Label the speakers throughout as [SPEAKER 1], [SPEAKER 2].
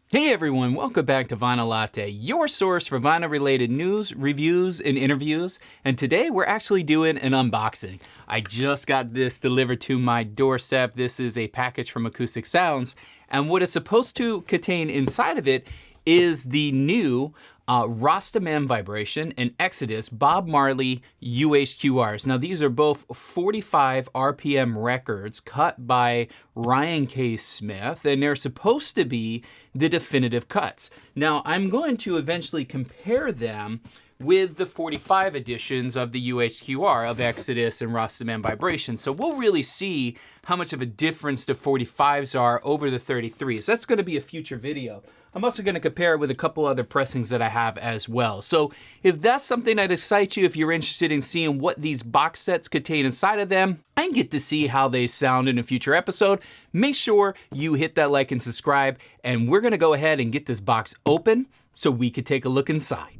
[SPEAKER 1] Hey everyone, welcome back to Vinyl Latte, your source for vinyl-related news, reviews, and interviews. And today we're actually doing an unboxing. I just got this delivered to my doorstep. This is a package from Acoustic Sounds, and what it's supposed to contain inside of it is the new Rastaman Vibration and Exodus Bob Marley UHQRs. Now these are both 45 RPM records cut by Ryan K. Smith, and they're supposed to be the definitive cuts. Now I'm going to eventually compare them with the 45 editions of the UHQR of Exodus and Rastaman Vibration. So we'll really see how much of a difference the 45s are over the 33s. That's going to be a future video. I'm also going to compare it with a couple other pressings that I have as well. So if that's something that excites you, if you're interested in seeing what these box sets contain inside of them, and get to see how they sound in a future episode, make sure you hit that like and subscribe, and we're going to go ahead and get this box open so we can take a look inside.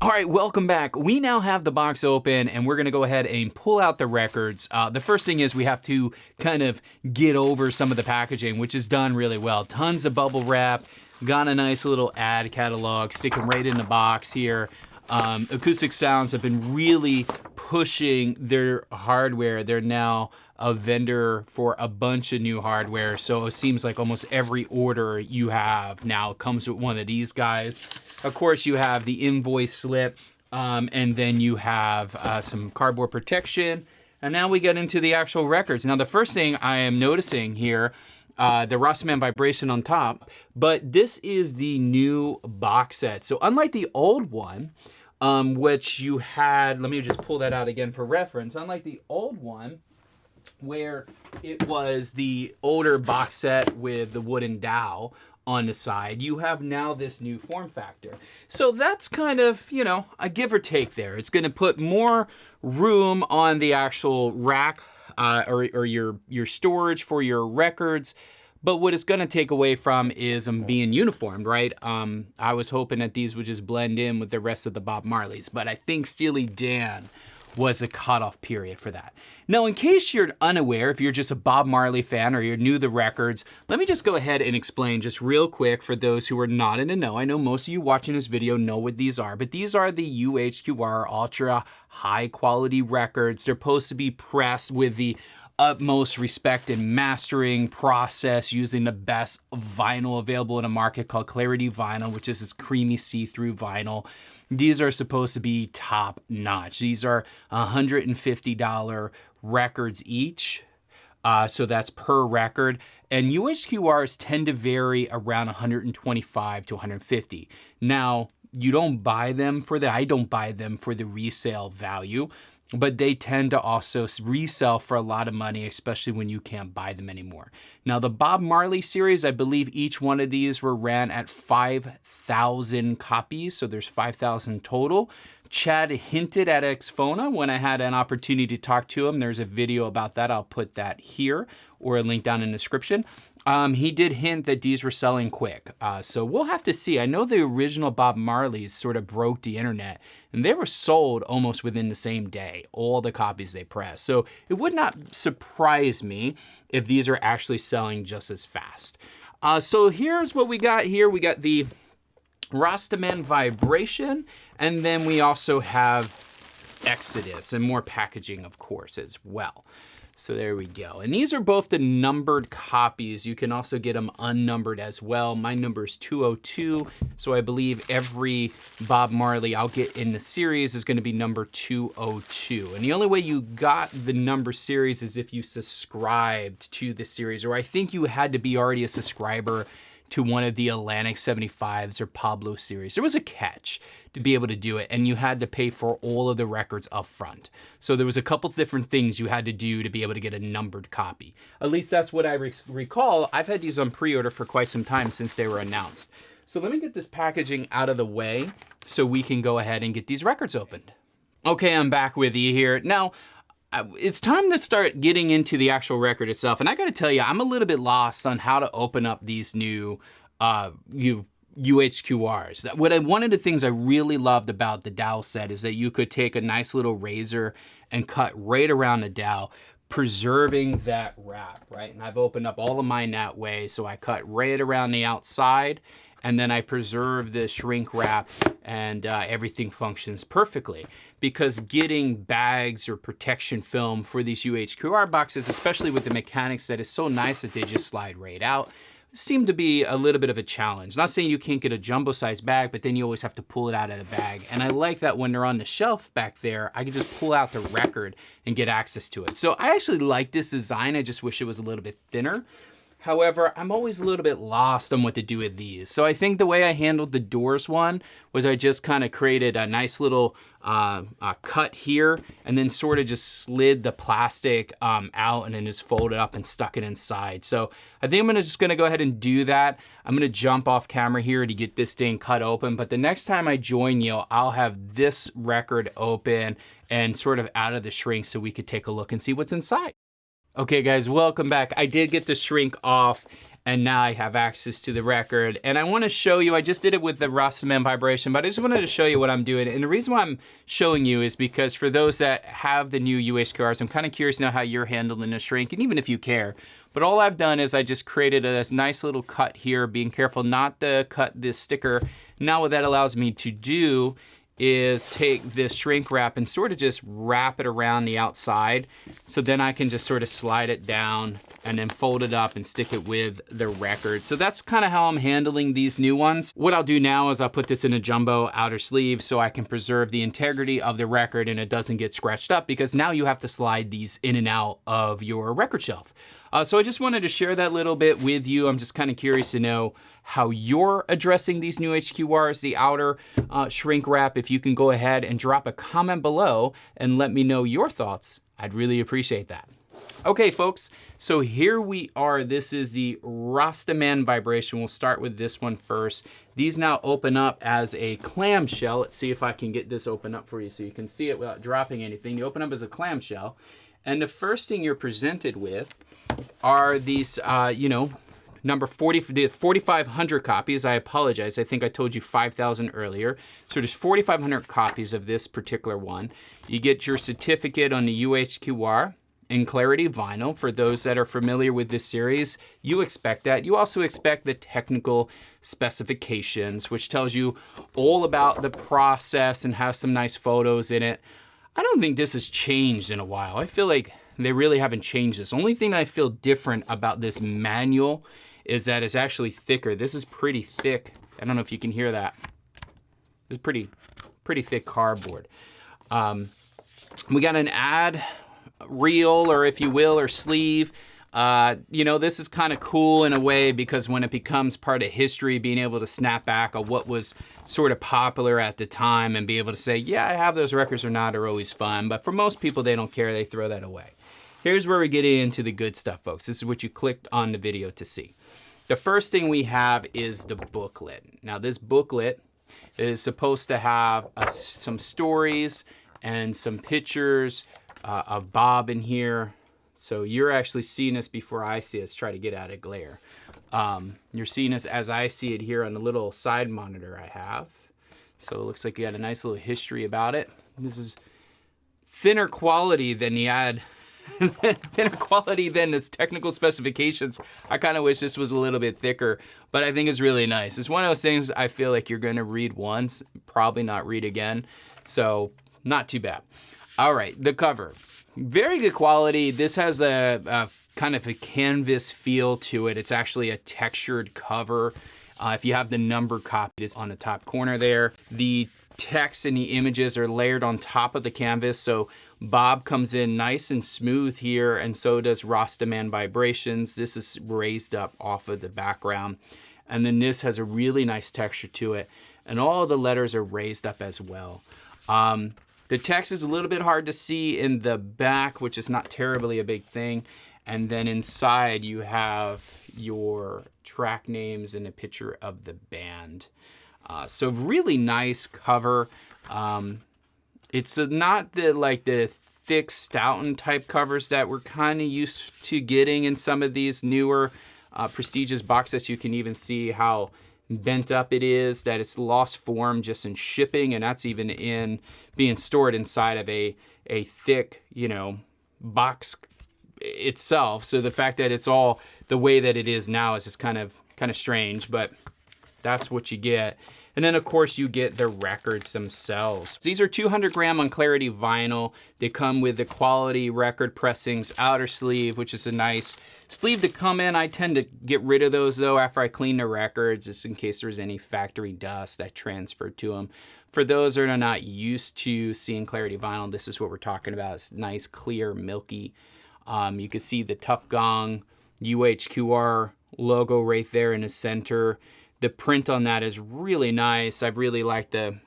[SPEAKER 1] All right, welcome back. We now have the box open and we're gonna go ahead and pull out the records. The first thing is we have to kind of get over some of the packaging, which is done really well. Tons of bubble wrap, got a nice little ad catalog sticking right in the box here. Acoustic Sounds have been really pushing their hardware. They're now a vendor for a bunch of new hardware, so it seems like almost every order you have now comes with one of these guys. Of course, you have the invoice slip, and then you have some cardboard protection, and now we get into the actual records. Now, the first thing I am noticing here, the Rastaman Vibration on top, but this is the new box set. So unlike the old one, which you had, let me just pull that out again for reference, unlike the old one, where it was the older box set with the wooden dowel on the side, you have now this new form factor. So that's kind of, you know, a give or take there. It's going to put more room on the actual rack or your storage for your records. But what it's going to take away from is them being uniformed, right? I was hoping that these would just blend in with the rest of the Bob Marleys, but I think Steely Dan was a cutoff period for that. Now, in case you're unaware, if you're just a Bob Marley fan or you're new to the records, let me just go ahead and explain just real quick for those who are not in the know. I know most of you watching this video know what these are, but these are the UHQR ultra high quality records. They're supposed to be pressed with the utmost respect and mastering process using the best vinyl available in the market called Clarity Vinyl, which is this creamy see-through vinyl. These are supposed to be top notch. These are $150 records each. So that's per record. And UHQRs tend to vary around 125 to 150. Now, you don't buy them for I don't buy them for the resale value, but they tend to also resell for a lot of money, especially when you can't buy them anymore. Now, the Bob Marley series, I believe each one of these were ran at 5,000 copies, so there's 5,000 total. Chad hinted at Xphona when I had an opportunity to talk to him. There's a video about that. I'll put that here or a link down in the description. He did hint that these were selling quick. So we'll have to see. I know the original Bob Marleys sort of broke the internet and they were sold almost within the same day, all the copies they pressed. So it would not surprise me if these are actually selling just as fast. So here's what we got here. We got the Rastaman Vibration, and then we also have Exodus and more packaging, of course, as well. So there we go. And these are both the numbered copies. You can also get them unnumbered as well. My number is 202. So I believe every Bob Marley I'll get in the series is going to be number 202. And the only way you got the number series is if you subscribed to the series, or I think you had to be already a subscriber to one of the Atlantic 75s or Pablo series. There was a catch to be able to do it, and you had to pay for all of the records up front. So there was a couple different things you had to do to be able to get a numbered copy. At least that's what I recall. I've had these on pre-order for quite some time since they were announced. So let me get this packaging out of the way so we can go ahead and get these records opened. Okay, I'm back with you here. Now, it's time to start getting into the actual record itself. And I gotta tell you, I'm a little bit lost on how to open up these new UHQRs. One of the things I really loved about the dowel set is that you could take a nice little razor and cut right around the dowel, preserving that wrap, right? And I've opened up all of mine that way. So I cut right around the outside, and then I preserve the shrink wrap, and everything functions perfectly. Because getting bags or protection film for these UHQR boxes, especially with the mechanics that is so nice that they just slide right out, seemed to be a little bit of a challenge. Not saying you can't get a jumbo size bag, but then you always have to pull it out of the bag. And I like that when they're on the shelf back there, I can just pull out the record and get access to it. So I actually like this design. I just wish it was a little bit thinner. However, I'm always a little bit lost on what to do with these. So I think the way I handled the doors one was I just kind of created a nice little cut here, and then sort of just slid the plastic out and then just folded up and stuck it inside. So I think I'm just gonna go ahead and do that. I'm gonna jump off camera here to get this thing cut open, but the next time I join you, I'll have this record open and sort of out of the shrink so we could take a look and see what's inside. Okay guys, welcome back. I did get the shrink off, and now I have access to the record. And I wanna show you, I just did it with the Rastaman Vibration, but I just wanted to show you what I'm doing. And the reason why I'm showing you is because for those that have the new UHQRs, I'm kind of curious to know how you're handling the shrink, and even if you care. But all I've done is I just created a nice little cut here, being careful not to cut this sticker. Now what that allows me to do is take this shrink wrap and sort of just wrap it around the outside. So then I can just sort of slide it down and then fold it up and stick it with the record. So that's kind of how I'm handling these new ones. What I'll do now is I'll put this in a jumbo outer sleeve so I can preserve the integrity of the record and it doesn't get scratched up, because now you have to slide these in and out of your record shelf. So I just wanted to share that little bit with you. I'm just kind of curious to know how you're addressing these new HQRs, the outer shrink wrap. If you can go ahead and drop a comment below and let me know your thoughts, I'd really appreciate that. Okay, folks, so here we are. This is the Rastaman Vibration. We'll start with this one first. These now open up as a clamshell. Let's see if I can get this open up for you so you can see it without dropping anything. You open up as a clamshell, and the first thing you're presented with are these, number 40, the 4,500 copies. I apologize. I think I told you 5,000 earlier. So there's 4,500 copies of this particular one. You get your certificate on the UHQR in Clarity Vinyl. For those that are familiar with this series, you expect that. You also expect the technical specifications, which tells you all about the process and has some nice photos in it. I don't think this has changed in a while. I feel like they really haven't changed this. Only thing I feel different about this manual is that it's actually thicker. This is pretty thick. I don't know if you can hear that. It's pretty thick cardboard. We got an ad reel, or if you will, or sleeve. This is kind of cool in a way, because when it becomes part of history, being able to snap back on what was sort of popular at the time and be able to say, yeah, I have those records or not, are always fun. But for most people, they don't care. They throw that away. Here's where we get into the good stuff, folks. This is what you clicked on the video to see. The first thing we have is the booklet. Now, this booklet is supposed to have some stories and some pictures of Bob in here. So you're actually seeing this before I see it. Let's try to get out of glare. You're seeing this as I see it here on the little side monitor I have. So it looks like you got a nice little history about it. This is thinner quality than the ad. Thinner quality than its technical specifications. I kind of wish this was a little bit thicker, but I think it's really nice. It's one of those things I feel like you're going to read once, probably not read again. So not too bad. All right, the cover. Very good quality. This has a kind of a canvas feel to it. It's actually a textured cover. If you have the number copied, it's on the top corner there. The text and the images are layered on top of the canvas. So Bob comes in nice and smooth here, and so does Rastaman Vibrations. This is raised up off of the background. And then this has a really nice texture to it. And all the letters are raised up as well. The text is a little bit hard to see in the back, which is not terribly a big thing. And then inside you have your track names and a picture of the band. So really nice cover. It's not the thick Stoughton type covers that we're kind of used to getting in some of these newer prestigious box sets. You can even see how bent up it is, that it's lost form just in shipping, and that's even in being stored inside of a thick, box itself. So the fact that it's all the way that it is now is just kind of strange, but that's what you get. And then of course you get the records themselves. These are 200 gram on Clarity vinyl. They come with the Quality Record Pressings outer sleeve, which is a nice sleeve to come in. I tend to get rid of those though after I clean the records, just in case there's any factory dust I transferred to them. For those that are not used to seeing Clarity vinyl, this is what we're talking about. It's nice, clear, milky. You can see the Tough Gong UHQR logo right there in the center. The print on that is really nice. I really like the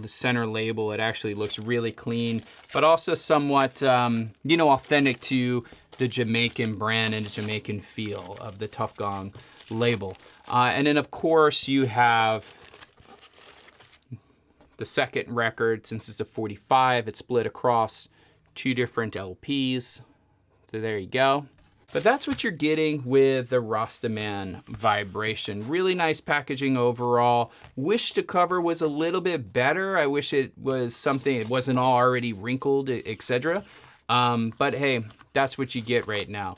[SPEAKER 1] center label. It actually looks really clean, but also somewhat, you know, authentic to the Jamaican brand and the Jamaican feel of the Tough Gong label. And then of course you have the second record. Since it's a 45, it's split across 2 different LPs. So there you go. But that's what you're getting with the Rastaman Vibration. Really nice packaging overall. Wish the cover was a little bit better. I wish it was something, it wasn't all already wrinkled, etc. But hey, that's what you get right now.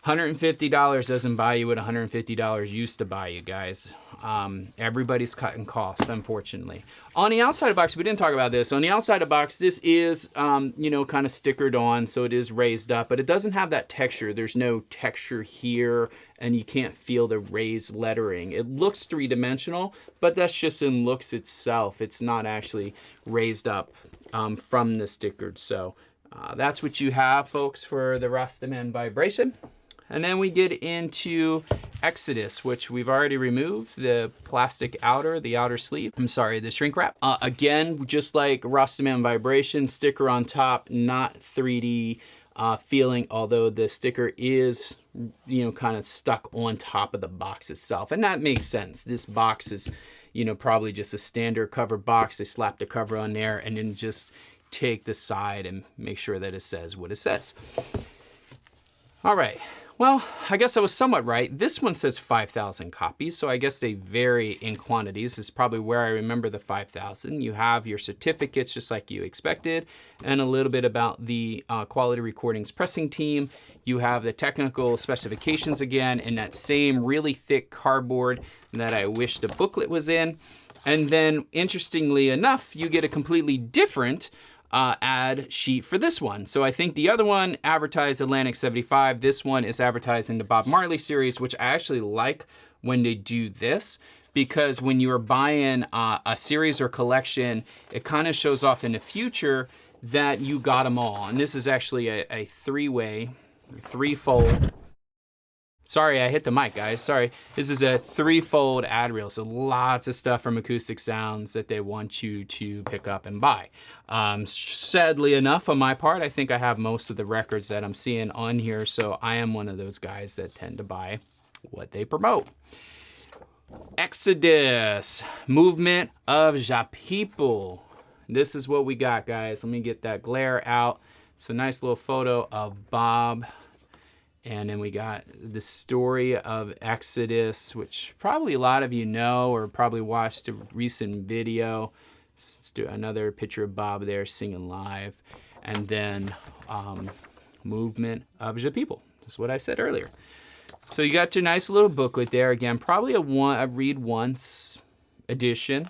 [SPEAKER 1] $150 doesn't buy you what $150 used to buy you, guys. Everybody's cutting costs, unfortunately. On the outside of the box, we didn't talk about this. On the outside of the box, this is, you know, kind of stickered on, so it is raised up, but it doesn't have that texture. There's no texture here, and you can't feel the raised lettering. It looks three-dimensional, but that's just in looks itself. It's not actually raised up from the stickered. So that's what you have, folks, for the Rastaman Vibration. And then we get into Exodus, which we've already removed, the plastic outer, the outer sleeve. I'm sorry, the shrink wrap. Again, just like Rastaman Vibration, sticker on top, not 3D feeling, although the sticker is, you know, kind of stuck on top of the box itself. And that makes sense. This box is, you know, probably just a standard cover box. They slap the cover on there and then just take the side and make sure that it says what it says. All right. Well, I guess I was somewhat right. This one says 5,000 copies, so I guess they vary in quantities. This is probably where I remember the 5,000. You have your certificates just like you expected, and a little bit about the Quality Recordings pressing team. You have the technical specifications again in that same really thick cardboard that I wish the booklet was in. And then, interestingly enough, you get a completely different ad sheet for this one. So I think the other one advertised Atlantic 75. This one is advertising the Bob Marley series, which I actually like when they do this, because when you're buying a series or collection, it kind of shows off in the future that you got them all. And this is actually a three-way, threefold. Sorry, I hit the mic, guys. Sorry. This is a threefold ad reel, so lots of stuff from Acoustic Sounds that they want you to pick up and buy. Sadly enough, on my part, I think I have most of the records that I'm seeing on here, so I am one of those guys that tend to buy what they promote. Exodus, Movement of Ja People. This is what we got, guys. Let me get that glare out. It's a nice little photo of Bob. And then we got the story of Exodus, which probably a lot of you know or probably watched a recent video. Let's do another picture of Bob there singing live. And then Movement of Ja People. That's what I said earlier. So you got your nice little booklet there. Again, probably a read once edition.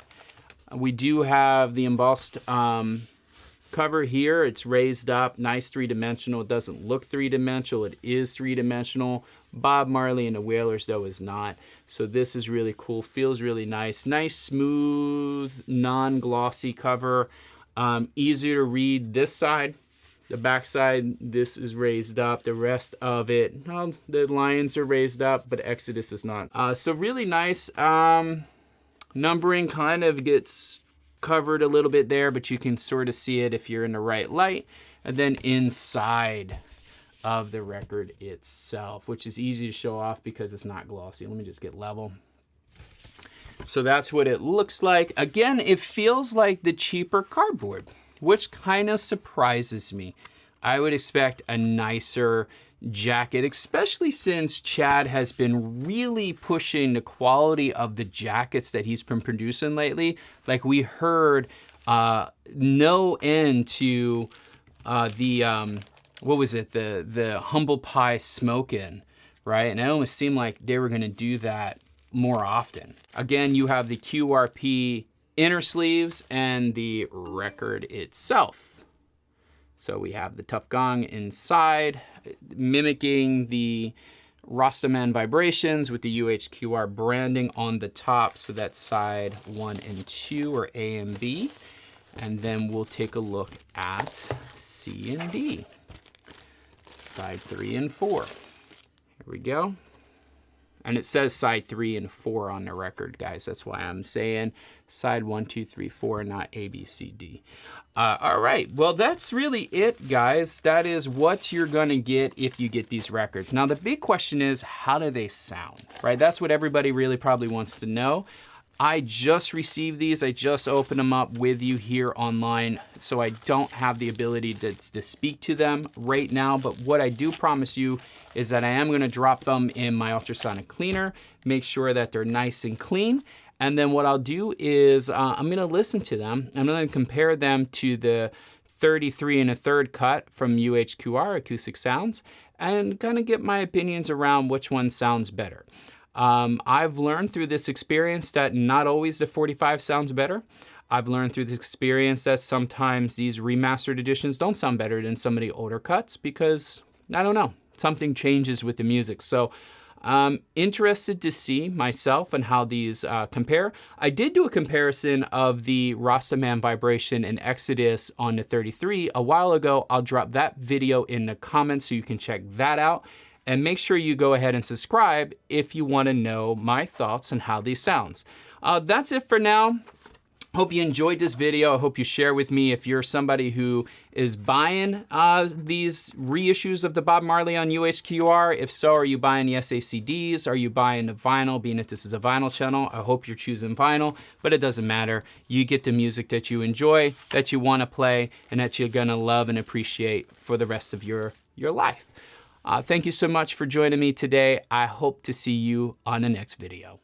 [SPEAKER 1] We do have the embossed cover here. It's raised up, nice three-dimensional. It doesn't look three-dimensional. It is three-dimensional. Bob Marley and the Wailers, though, is not. So this is really cool. Feels really nice. Nice, smooth, non-glossy cover. Easier to read this side. The back side, this is raised up. The rest of it, well, the lions are raised up, but Exodus is not. So really nice. Numbering kind of gets covered a little bit there, but you can sort of see it if you're in the right light. And then inside of the record itself, which is easy to show off because it's not glossy. Let me just get level. So that's what it looks like. Again, it feels like the cheaper cardboard, which kind of surprises me. I would expect a nicer jacket, especially since Chad has been really pushing the quality of the jackets that he's been producing lately. Like we heard no end to the what was it? The humble pie smokin', right? And it almost seemed like they were gonna do that more often. Again, you have the QRP inner sleeves and the record itself. So we have the tough gong inside, mimicking the Rastaman Vibrations with the UHQR branding on the top. So that's side 1 and 2, or A and B. And then we'll take a look at C and D, side 3 and 4. Here we go. And it says side 3 and 4 on the record, guys. That's why I'm saying side 1, 2, 3, 4, not A, B, C, D. All right, well, that's really it, guys. That is what you're gonna get if you get these records. Now, the big question is, how do they sound, right? That's what everybody really probably wants to know. I just received these. I just opened them up with you here online, so I don't have the ability to speak to them right now. But what I do promise you is that I am going to drop them in my ultrasonic cleaner, make sure that they're nice and clean. And then what I'll do is I'm going to listen to them. I'm going to compare them to the 33 1/3 cut from UHQR, Acoustic Sounds, and kind of get my opinions around which one sounds better. I've learned through this experience that not always the 45 sounds better. I've learned through this experience that sometimes these remastered editions don't sound better than some of the older cuts because, I don't know, something changes with the music. So I'm interested to see myself and how these compare. I did do a comparison of the Rastaman Vibration and Exodus on the 33 a while ago. I'll drop that video in the comments so you can check that out. And make sure you go ahead and subscribe if you want to know my thoughts on how these sounds. That's it for now. Hope you enjoyed this video. I hope you share with me if you're somebody who is buying these reissues of the Bob Marley on UHQR. If so, are you buying the SACDs? Are you buying the vinyl, being that this is a vinyl channel? I hope you're choosing vinyl, but it doesn't matter. You get the music that you enjoy, that you want to play, and that you're going to love and appreciate for the rest of your life. Thank you so much for joining me today. I hope to see you on the next video.